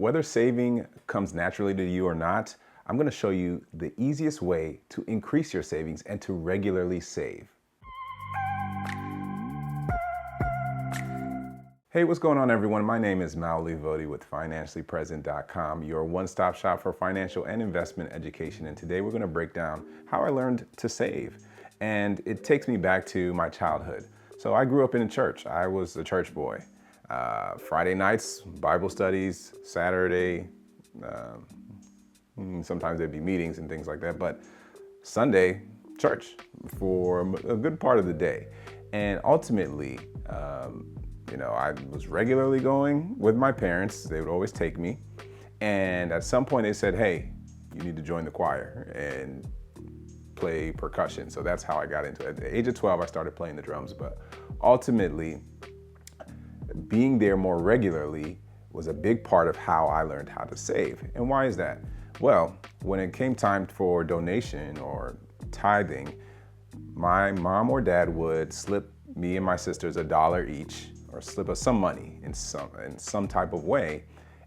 Whether saving comes naturally to you or not, I'm going to show you the easiest way to increase your savings and to regularly save. Hey, what's going on, everyone? My name is Mal Livodi with financiallypresent.com, your one-stop shop for financial and investment education. And today we're going to break down how I learned to save. And it takes me back to my childhood. So I grew up in a church. I was a church boy. Friday nights, Bible studies, Saturday, sometimes there'd be meetings and things like that, but Sunday, church for a good part of the day. And ultimately, I was regularly going with my parents. They would always take me. And at some point they said, hey, you need to join the choir and play percussion. So that's how I got into it. At the age of 12, I started playing the drums, but ultimately being there more regularly was a big part of how I learned how to save. And why is that? Well, when it came time for donation or tithing, my mom or dad would slip me and my sisters $1 each, or slip us some money in some type of way.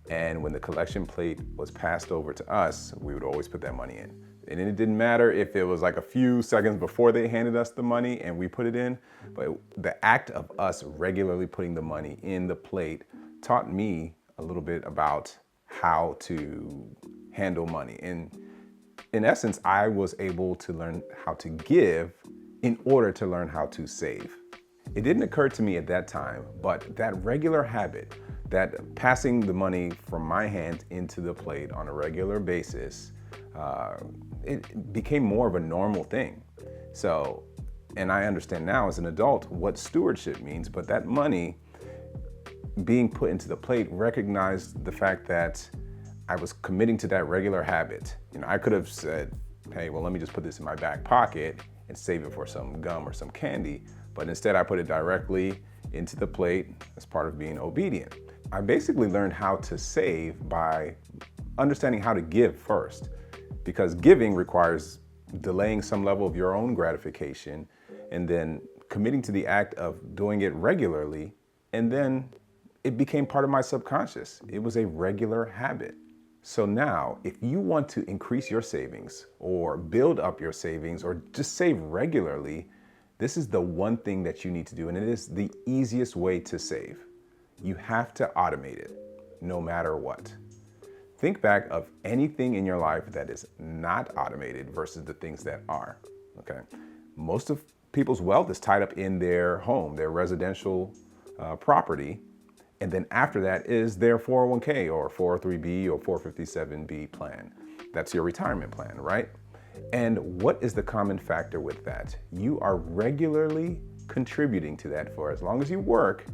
And when the collection plate was passed over to us, we would always put that money in. And it didn't matter if it was like a few seconds before they handed us the money and we put it in, but the act of us regularly putting the money in the plate taught me a little bit about how to handle money. And in essence, I was able to learn how to give in order to learn how to save. It didn't occur to me at that time, but that regular habit, that passing the money from my hand into the plate on a regular basis, it became more of a normal thing. So, and I understand now as an adult what stewardship means, but that money being put into the plate recognized the fact that I was committing to that regular habit. I could have said, hey, well, let me just put this in my back pocket and save it for some gum or some candy. But instead I put it directly into the plate as part of being obedient. I basically learned how to save by understanding how to give first, because giving requires delaying some level of your own gratification and then committing to the act of doing it regularly. And then it became part of my subconscious. It was a regular habit. So now, if you want to increase your savings or build up your savings or just save regularly, this is the one thing that you need to do, and it is the easiest way to save. You have to automate it, no matter what. Think back of anything in your life that is not automated versus the things that are, okay? Most of people's wealth is tied up in their home, their residential property, and then after that is their 401k or 403b or 457b plan. That's your retirement plan, right? And what is the common factor with that? You are regularly contributing to that. For as long as you work,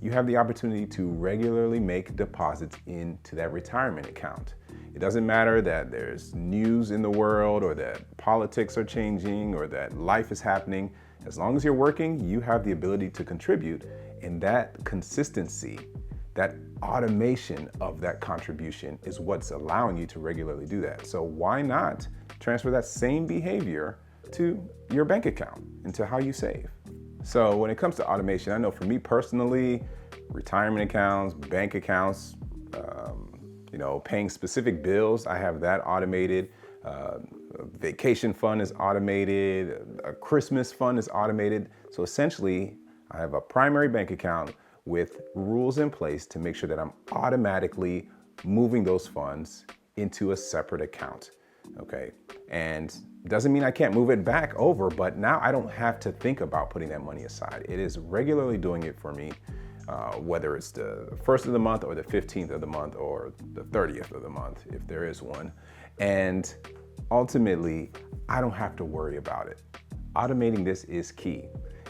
you have the opportunity to regularly make deposits into that retirement account. It doesn't matter that there's news in the world or that politics are changing or that life is happening. As long as you're working, you have the ability to contribute, and that consistency, that automation of that contribution is what's allowing you to regularly do that. So why not transfer that same behavior to your bank account and to how you save? So when it comes to automation, I know for me personally, retirement accounts, bank accounts, paying specific bills, I have that automated. A vacation fund is automated. A Christmas fund is automated. So essentially, I have a primary bank account with rules in place to make sure that I'm automatically moving those funds into a separate account, okay? And doesn't mean I can't move it back over, but now I don't have to think about putting that money aside. It is regularly doing it for me, whether it's the 1st of the month or the 15th of the month or the 30th of the month, if there is one. And ultimately, I don't have to worry about it. Automating this is key.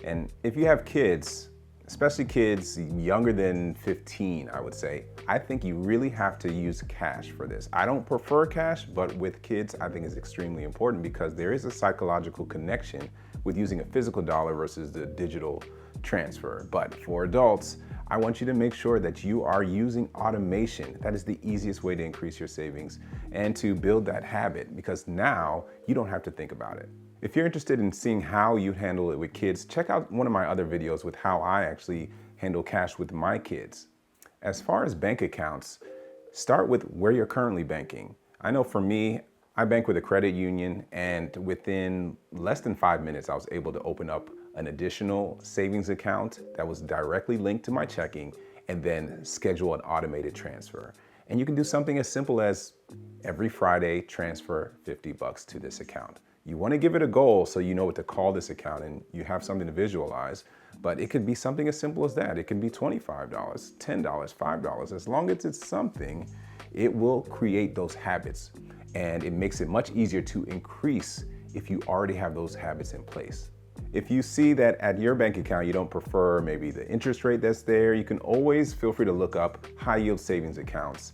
And if you have kids, especially kids younger than 15, I would say, I think you really have to use cash for this. I don't prefer cash, but with kids, I think it's extremely important because there is a psychological connection with using a physical dollar versus the digital transfer. But for adults, I want you to make sure that you are using automation. That is the easiest way to increase your savings and to build that habit, because now you don't have to think about it. If you're interested in seeing how you handle it with kids, check out one of my other videos with how I actually handle cash with my kids. As far as bank accounts, Start with where you're currently banking. I know for me, I bank with a credit union, and within less than 5 minutes, I was able to open up an additional savings account that was directly linked to my checking and then schedule an automated transfer. And you can do something as simple as every Friday, transfer $50 to this account. You want to give it a goal so you know what to call this account and you have something to visualize, but it could be something as simple as that. It can be $25, $10, $5. As long as it's something, it will create those habits, and it makes it much easier to increase if you already have those habits in place. If you see that at your bank account you don't prefer maybe the interest rate that's there, you can always feel free to look up high yield savings accounts.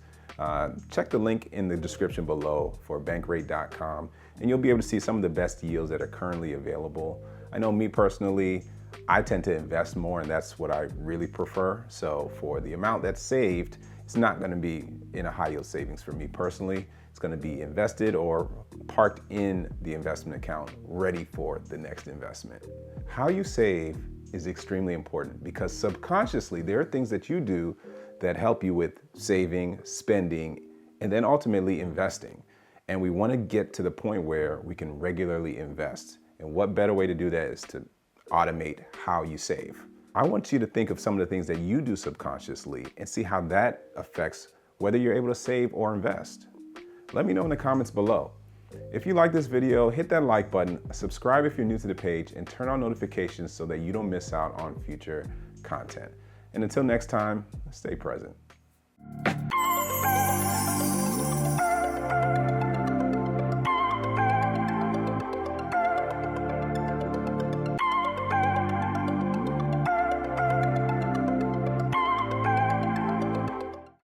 Check the link in the description below for bankrate.com, and you'll be able to see some of the best yields that are currently available. I know me personally, I tend to invest more, and that's what I really prefer. So for the amount that's saved, it's not going to be in a high yield savings for me personally. It's going to be invested or parked in the investment account, ready for the next investment. How you save is extremely important because subconsciously there are things that you do that help you with saving, spending, and then ultimately investing. And we want to get to the point where we can regularly invest. And what better way to do that is to automate how you save. I want you to think of some of the things that you do subconsciously and see how that affects whether you're able to save or invest. Let me know in the comments below. If you like this video, hit that like button, subscribe if you're new to the page, and turn on notifications so that you don't miss out on future content. And until next time, stay present.